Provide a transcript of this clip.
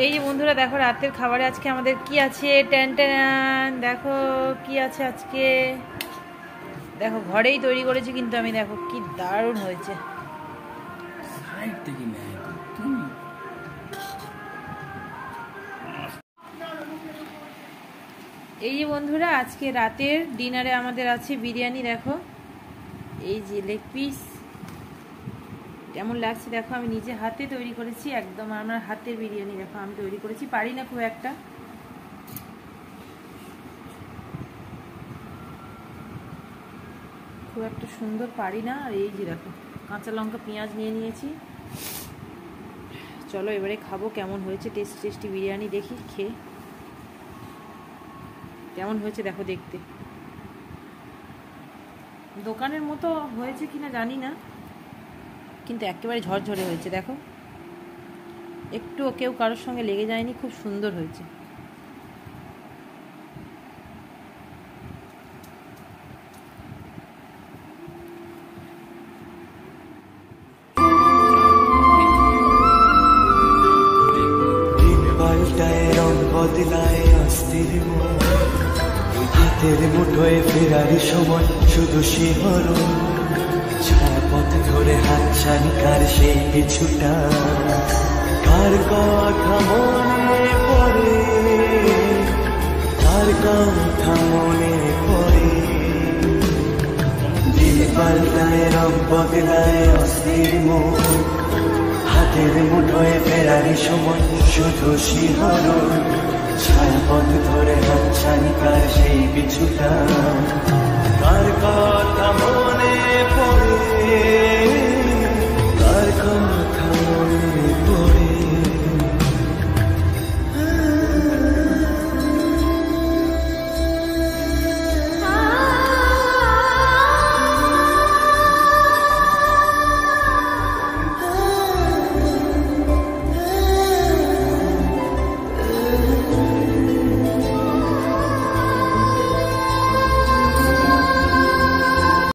এই যে বন্ধুরা দেখো রাতের খাবারে আজকে আমাদের কি আছে, টেন টেন দেখো কি আছে আজকে। দেখো ঘরেই তৈরি করেছি কিন্তু আমি, দেখো কি দারুণ হয়েছে। এই যে বন্ধুরা আজকে রাতের ডিনারে আমাদের আছে বিরিয়ানি। দেখো এই যে লেগ পিস কেমন লাগছে দেখো, আমি নিজে হাতে তৈরি করেছি, একদম আমার হাতের বিরিয়ানি। দেখো আমি তৈরি করেছি, পারি না খুব একটা সুন্দর পারি না। আর এই যে দেখো কাঁচা লঙ্কা পেঁয়াজ নিয়ে নিয়েছি। চলো এবারে খাবো কেমন হয়েছে। টেস্টি বিরিয়ানি দেখি খেয়ে কেমন হয়েছে। দেখো দেখতে দোকানের মতো হয়েছে কিনা জানি না, কিন্তু একেবারে ঝরঝরে হয়েছে। দেখো একটুও কেউ কারোর সঙ্গে লেগে যায়নি, খুব সুন্দর হয়েছে। মুঠোয় ফেরার সময় শুধু শিহরণ, ছায়াপথ ধরে হাতছানি কার সেই পিছুটা, কার কথা মনে পড়ে, কার কথা মনে পড়ে। দিন পাল্টায় রং বদলায় অস্থির মন, হাতের মুঠোয় ফেরার সময় শুধু শিহরণ, ছায়াপথ ধরে হাতছানি কার সেই পিছুটা, কার কথা মনে পড়ে।